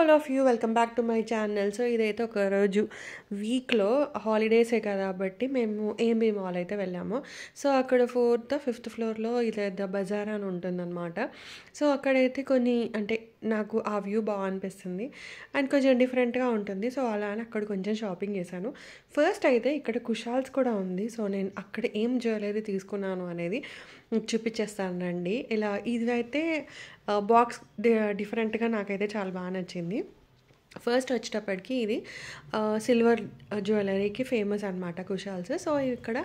All of you welcome back to my channel. So ఇదైతే ఒక రోజు వీక్లో హాలిడేసే కాబట్టి మేము ఏఎంబీ మాల్ అయితే వెళ్ళాము. సో అక్కడ 4th, 5th ఫ్లోర్లో ఇదేదో బజార్ అని ఉంటుందన్నమాట. సో అక్కడైతే కొన్ని అంటే నాకు ఆ వ్యూ బాగా అనిపిస్తుంది అండ్ కొంచెం డిఫరెంట్గా ఉంటుంది. సో అలా అని అక్కడ కొంచెం షాపింగ్ చేశాను. ఫస్ట్ అయితే ఇక్కడ కుషాల్స్ కూడా ఉంది. సో నేను అక్కడ ఏం జ్యువెలరీ తీసుకున్నాను అనేది చూపించేస్తానండి. ఇలా ఇదైతే బాక్స్ డిఫరెంట్గా నాకైతే చాలా బాగా నచ్చింది. ఫస్ట్ వచ్చేటప్పటికి ఇది సిల్వర్ జ్యువెలరీకి ఫేమస్ అనమాట కుషాల్స్. సో ఇక్కడ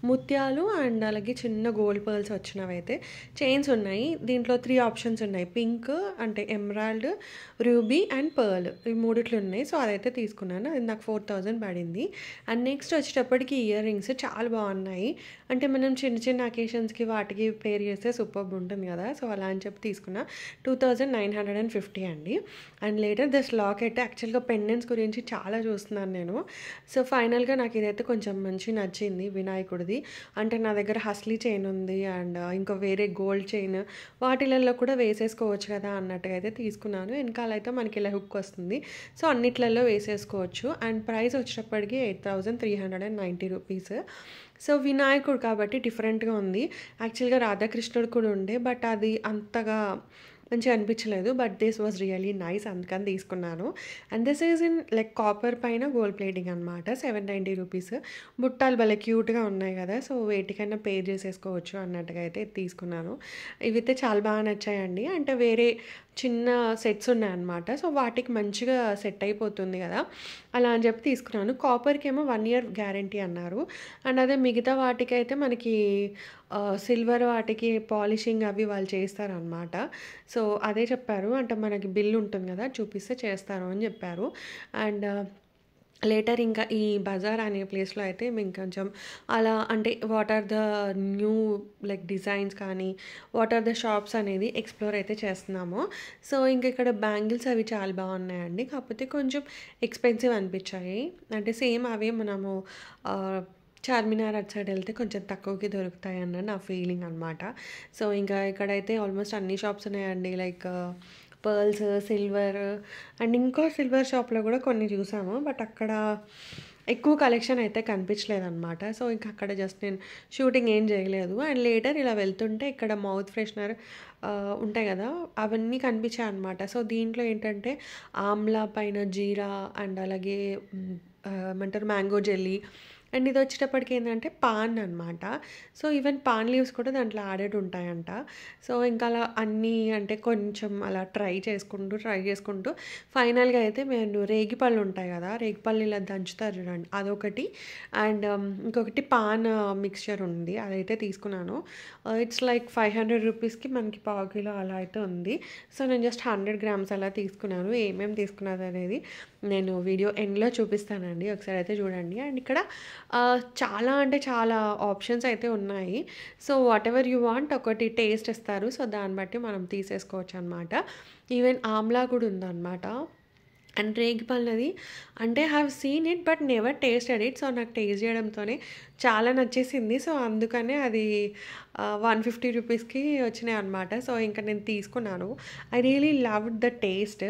ముత్యాలు అండ్ అలాగే చిన్న గోల్డ్ పర్ల్స్ వచ్చినవి అయితే చైన్స్ ఉన్నాయి. దీంట్లో 3 ఆప్షన్స్ ఉన్నాయి. పింక్ అంటే ఎమరాల్డ్, రూబీ అండ్ పర్ల్, ఈ మూడిట్లు ఉన్నాయి. సో అదైతే తీసుకున్నాను. అది నాకు 4000 పడింది. అండ్ నెక్స్ట్ వచ్చేటప్పటికి ఇయర్ రింగ్స్ చాలా బాగున్నాయి. అంటే మనం చిన్న చిన్న అకేషన్స్కి వాటికి పేర్ చేస్తే సూపర్ ఉంటుంది కదా. సో అలా అని చెప్పి తీసుకున్నా. 2950 అండి. అండ్ లేటర్ దిస్ లాకెట్ యాక్చువల్గా పెండెంట్స్ గురించి చాలా చూస్తున్నాను నేను. సో ఫైనల్గా నాకు ఇదైతే కొంచెం మంచి నచ్చింది వినాయకుడిది. అంటే నా దగ్గర హస్లీ చైన్ ఉంది అండ్ ఇంకా వేరే గోల్డ్ చైన్ వాటిలలో కూడా వేసేసుకోవచ్చు కదా అన్నట్టుగా అయితే తీసుకున్నాను. వెనకాలైతే మనకి ఇలా హుక్ వస్తుంది. సో అన్నిట్లలో వేసేసుకోవచ్చు. అండ్ ప్రైస్ వచ్చేటప్పటికి 8390 రూపీస్. సో వినాయకుడు కాబట్టి డిఫరెంట్గా ఉంది. యాక్చువల్గా రాధాకృష్ణుడు కూడా ఉండే, బట్ అది అంతగా మంచిగా అనిపించలేదు. But this was really nice, అందుకని తీసుకున్నాను. And this is in like copper పైన గోల్డ్ ప్లేటింగ్ అనమాట. 790 రూపీస్. బుట్టాలు భలే క్యూట్గా ఉన్నాయి కదా. సో వేటికైనా పే చేసేసుకోవచ్చు అన్నట్టుగా అయితే తీసుకున్నాను. ఇవైతే చాలా బాగా నచ్చాయండి. అంటే వేరే చిన్న సెట్స్ ఉన్నాయన్నమాట. సో వాటికి మంచిగా సెట్ అయిపోతుంది కదా అలా అని చెప్పి తీసుకున్నాను. కాపర్కి ఏమో 1 year గ్యారంటీ అన్నారు. అండ్ అదే మిగతా వాటికి అయితే మనకి సిల్వర్ వాటికి పాలిషింగ్ అవి వాళ్ళు చేస్తారనమాట. సో అదే చెప్పారు. అంటే మనకి బిల్ ఉంటుంది కదా, చూపిస్తే చేస్తారు అని చెప్పారు. అండ్ లేటర్ ఇంకా ఈ బజార్ అనే ప్లేస్లో అయితే మేము కొంచెం అలా అంటే what are the new like designs కానీ వాట్ ఆర్ ద షాప్స్ అనేది ఎక్స్ప్లోర్ అయితే చేస్తున్నాము. సో ఇంక ఇక్కడ బ్యాంగిల్స్ అవి చాలా బాగున్నాయండి. కాకపోతే కొంచెం ఎక్స్పెన్సివ్ అనిపించాయి. అంటే సేమ్ అవే మనము చార్మినార్ అటు సైడ్ వెళ్తే కొంచెం తక్కువకి దొరుకుతాయి అన్న నా ఫీలింగ్ అనమాట. సో ఇంకా ఇక్కడైతే ఆల్మోస్ట్ అన్ని షాప్స్ ఉన్నాయండి. లైక్ పర్ల్స్, సిల్వర్ అండ్ ఇంకో సిల్వర్ షాప్లో కూడా కొన్ని చూసాము. బట్ అక్కడ ఎక్కువ కలెక్షన్ అయితే కనిపించలేదన్నమాట. సో ఇంకా అక్కడ జస్ట్ నేను షూటింగ్ ఏం చేయలేదు. అండ్ లేటర్ ఇలా వెళ్తుంటే ఇక్కడ మౌత్ ఫ్రెషనర్ ఉంటాయి కదా, అవన్నీ కనిపించాయి అనమాట. సో దీంట్లో ఏంటంటే ఆమ్లా పైన జీరా అండ్ అలాగే ఏమంటారు మ్యాంగో జెల్లీ. అండ్ ఇది వచ్చేటప్పటికి ఏంటంటే పాన్ అనమాట. సో ఈవెన్ పాన్ లీవ్స్ కూడా దాంట్లో యాడెడ్ ఉంటాయంట. సో ఇంకా అలా అన్నీ అంటే కొంచెం అలా ట్రై చేసుకుంటూ ఫైనల్గా అయితే మేము రేగిపళ్ళు ఉంటాయి కదా, రేగిపళ్ళు ఇలా దంచుతారు చూడండి, అదొకటి. అండ్ ఇంకొకటి పాన్ మిక్స్చర్ ఉంది, అదైతే తీసుకున్నాను. ఇట్స్ లైక్ 500 రూపీస్కి మనకి 1/4 కిలో అలా అయితే ఉంది. సో నేను జస్ట్ 100 grams అలా తీసుకున్నాను. ఏమేమి తీసుకున్నది అనేది నేను వీడియో ఎండ్లో చూపిస్తానండి, ఒకసారి అయితే చూడండి. అండ్ ఇక్కడ చాలా అంటే చాలా ఆప్షన్స్ అయితే ఉన్నాయి. So what ever you want ఒకటి టేస్ట్ ఇస్తారు. సో దాన్ని బట్టి మనం తీసేసుకోవచ్చు అనమాట. ఈవెన్ ఆమ్లా కూడా ఉందన్నమాట. అండ్ రేగిపళ్ళది అంటే have seen it but never tasted it. So నాకు టేస్ట్ చేయడంతోనే చాలా నచ్చేసింది. సో అందుకనే అది 150 రూపీస్కి వచ్చినాయి అనమాట. సో ఇంకా నేను తీసుకున్నాను. I really love the taste.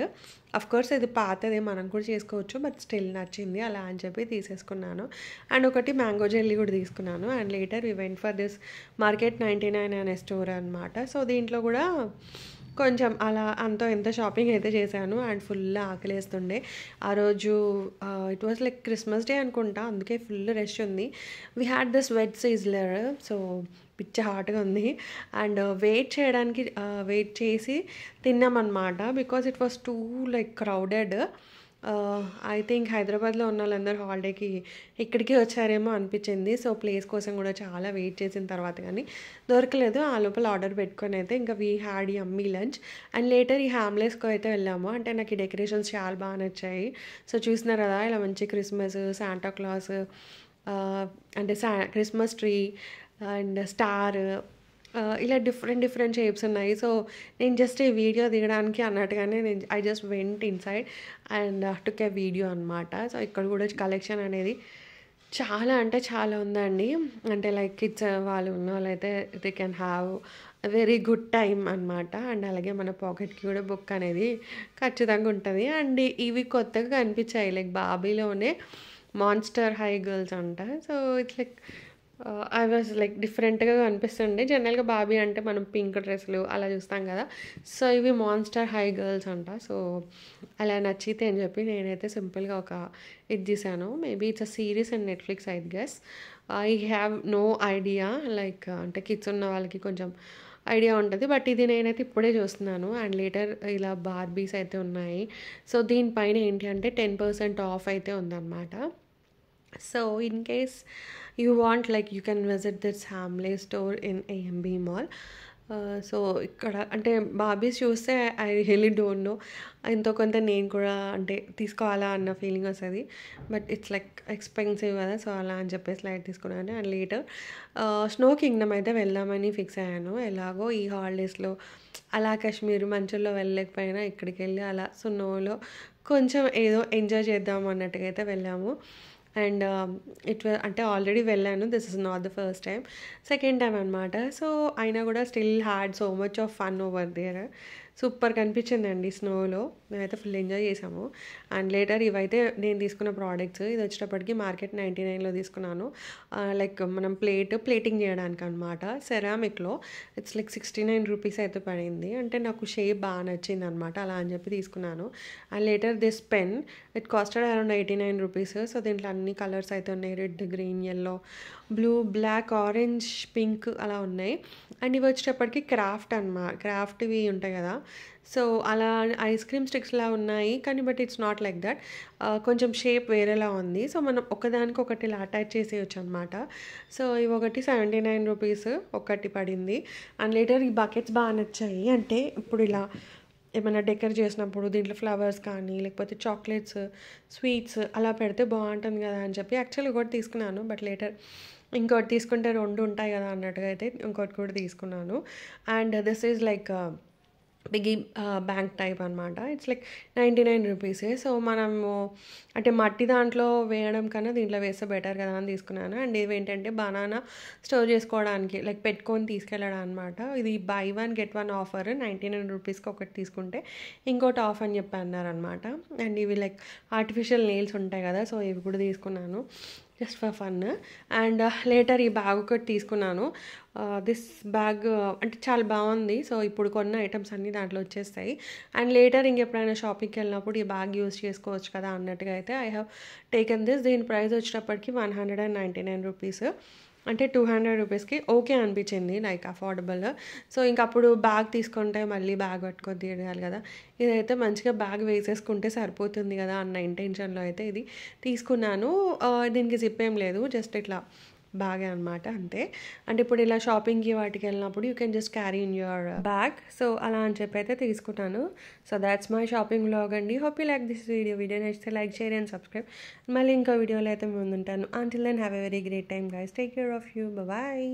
Course ఇది పాతదే, మనం కూడా చేసుకోవచ్చు, బట్ స్టిల్ నచ్చింది అలా అని చెప్పి తీసేసుకున్నాను. అండ్ ఒకటి మ్యాంగో జెల్లీ కూడా తీసుకున్నాను. And later we went for this market 99 అనే స్టోర్ అనమాట. సో దీంట్లో కూడా కొంచెం అలా అంతో ఎంత షాపింగ్ అయితే చేశాను. అండ్ ఫుల్ ఆకలేస్తుండే ఆ రోజు. It was like Christmas day అనుకుంటా, అందుకే ఫుల్ రష్ ఉంది. We had this veg sizzler. So పిచ్చ హాట్గా ఉంది. అండ్ వెయిట్ చేసి తిన్నామన్నమాట. Because it was too like crowded. I think హైదరాబాద్లో ఉన్న వాళ్ళందరూ హాలిడేకి ఇక్కడికి వచ్చారేమో అనిపించింది. సో ప్లేస్ కోసం కూడా చాలా వెయిట్ చేసిన తర్వాత కానీ దొరకలేదు. ఆ లోపల ఆర్డర్ పెట్టుకొని అయితే ఇంకా we had yummy lunch. And later ఈ హ్యామ్లెస్కి అయితే వెళ్ళాము. అంటే నాకు ఈ డెకరేషన్స్ చాలా బాగా నచ్చాయి. సో చూసినారు కదా, ఇలా మంచి క్రిస్మస్, శాంటా క్లాస్ అంటే క్రిస్మస్ ట్రీ అండ్ స్టార్ ఇలా డిఫరెంట్ షేప్స్ ఉన్నాయి. సో నేను జస్ట్ ఈ వీడియో దిగడానికి అన్నట్టుగానే I just went inside and took A video అనమాట. సో ఇక్కడ కూడా కలెక్షన్ అనేది చాలా అంటే చాలా ఉందండి. అంటే లైక్ కిడ్స్ వాళ్ళు ఉన్న వాళ్ళైతే they can have very good time అనమాట. అండ్ అలాగే మన పాకెట్‌కి కూడా బుక్ అనేది ఖచ్చితంగా ఉంటది. అండ్ ఇవి కొత్తగా కనిపించాయి. లైక్ బార్బీలోనే మాన్‌స్టర్ హై గర్ల్స్ అంట. So, it's like I was like డిఫరెంట్‌గా కనిపిస్తుండే. జనరల్‌గా బార్బీ అంటే మనం పింక్ డ్రెస్సులు అలా చూస్తాం కదా! సో, ఇవి మాన్‌స్టర్ హై గర్ల్స్ అంట. సో, అలా నచ్చితే అని చెప్పి నేనైతే సింపుల్‌గా ఒక ఇది తీశాను. Maybe it's a series in Netflix I guess. I have no idea. Like అంటే కిడ్స్ ఉన్న వాళ్ళకి కొంచెం ఐడియా ఉంటది. బట్ ఇది నేనైతే ఇప్పుడే చూస్తున్నాను. అండ్ లేటర్ ఇలా బార్బీస్ అయితే ఉన్నాయి. సో, దీనిపైన ఏంటి అంటే 10% ఆఫ్ అయితే ఉందన్నమాట. So, in case you want, like, you can visit this Hamley store in AMB Mall. So, ఇక్కడ అంటే బార్బీస్ చూస్తే ఐ రియల్లీ డోంట్ నో. ఎంతో కొంత నేను కూడా అంటే తీసుకోవాలా అన్న ఫీలింగ్ వస్తది. బట్ ఇట్స్ లైక్ ఎక్స్‌పెన్సివ్ కదా! సో, అలా అని చెప్పేసి లైట్ తీసుకున్నాను. అండ్ లేటర్ స్నో కింగ్డమ్ అయితే వెళ్దామని ఫిక్స్ అయ్యాను. ఎలాగో ఈ హాలిడేస్‌లో అలా కాశ్మీర్ మంచుల్లో వెళ్ళలేకపోయినా ఇక్కడికెళ్ళి అలా స్నోలో కొంచెం ఏదో ఎంజాయ్ చేద్దాం అన్నట్టుగా అయితే వెళ్ళాము. అండ్ అంటే ఆల్రెడీ వెళ్ళాను. This is not the first time. Second time అనమాట. సో, అయినా కూడా still had so much of fun over there. Super కనిపించిందండి స్నోలో. మేమైతే ఫుల్ ఎంజాయ్ చేసాము. అండ్ లేటర్ ఇవైతే నేను తీసుకున్న ప్రోడక్ట్స్. ఇది వచ్చేటప్పటికి మార్కెట్ 99లో తీసుకున్నాను. లైక్ మనం ప్లేటింగ్ చేయడానికి అనమాట. సెరామిక్‌లో ఇట్స్ లైక్ 69 రూపీస్ అయితే పడింది. అంటే నాకు షేప్ బాగా నచ్చింది అనమాట. అలా అని చెప్పి తీసుకున్నాను. And later this pen it costed around 89 rupees. So, దీంట్లో అన్ని కలర్స్ అయితే ఉన్నాయి. Red, green, yellow, blue, black, orange, pink అలా ఉన్నాయి. అండ్ ఇవి వచ్చేటప్పటికి క్రాఫ్ట్‌వి ఉంటాయి కదా! సో, అలా ఐస్ క్రీమ్ స్టిక్స్‌లా ఉన్నాయి. కానీ but it's not like that. కొంచెం షేప్ వేరేలా ఉంది. సో, మనం ఒకదానికొకటి ఇలా అటాచ్ చేసేయొచ్చనమాట. సో, ఇవొకటి 79 రూపీస్ ఒకటి పడింది. అండ్ లేటర్ ఈ బకెట్స్ బాగా నచ్చాయి. అంటే ఇప్పుడు ఇలా ఏమైనా డెకర్ చేసినప్పుడు దీంట్లో ఫ్లవర్స్ కానీ, లేకపోతే చాక్లెట్స్, స్వీట్స్ అలా పెడితే బావుంటుంది కదా అని చెప్పి యాక్చువల్లీ ఒకటి తీసుకున్నాను. బట్ లేటర్ ఇంకోటి తీసుకుంటే 2 ఉంటాయి కదా అన్నట్టుగా అయితే ఇంకోటి కూడా తీసుకున్నాను. And this is like బిగ్గీ bank type అనమాట. ఇట్స్ లైక్ 99 రూపీసే. సో, మనము అంటే మట్టి దాంట్లో వేయడం కన్నా దీంట్లో వేస్తే బెటర్ కదా అని తీసుకున్నాను. అండ్ ఇవేంటంటే బనానా స్టోర్ చేసుకోవడానికి లైక్ పెట్టుకొని తీసుకెళ్ళడం అనమాట. ఇది బై 1 గెట్ 1 ఆఫర్. 99 రూపీస్‌కి ఒకటి తీసుకుంటే ఇంకోటి ఆఫ్ అని చెప్పి అన్నారనమాట. అండ్ ఇవి లైక్ ఆర్టిఫిషియల్ నెయిల్స్ ఉంటాయి కదా! సో, ఇవి కూడా తీసుకున్నాను. Just for fun. And later ఈ బ్యాగ్ ఒకటి తీసుకున్నాను. దిస్ బ్యాగ్ అంటే చాలా బాగుంది. సో, ఇప్పుడు కొన్న ఐటమ్స్ అన్నీ దాంట్లో వచ్చేస్తాయి. అండ్ లేటర్ ఇంకెప్పుడైనా షాపింగ్‌కి వెళ్ళినప్పుడు ఈ బ్యాగ్ యూజ్ చేసుకోవచ్చు కదా అన్నట్టుగా అయితే ఐ హ్యావ్ టేకెన్ దిస్. దీని ప్రైస్ వచ్చేటప్పటికి 199 రూపీస్. అంటే 200 రూపీస్‌కి ఓకే అనిపించింది. Like affordable. సో, ఇంకప్పుడు బ్యాగ్ తీసుకుంటే మళ్ళీ బ్యాగ్ పట్టుకొని తిరగాలి కదా! ఇదైతే మంచిగా బ్యాగ్ వేసేసుకుంటే సరిపోతుంది కదా అన్న ఇంటెన్షన్‌లో అయితే ఇది తీసుకున్నాను. దీనికి జిప్ ఏం లేదు. జస్ట్ ఇట్లా బ్యాగే అనమాట అంతే. అంటే ఇప్పుడు ఇలా షాపింగ్‌కి వాటికి వెళ్ళినప్పుడు you can just carry in your bag. So, అలా అని చెప్పి అయితే తీసుకున్నాను. So, that's my shopping vlog అండి. Hope you like this video. Video నచ్చితే లైక్, షేర్ అండ్ సబ్స్క్రైబ్. మళ్ళీ ఇంకో వీడియోలో అయితే ముందుంటాను. Until then have a very great time guys. Take care of you. Bye.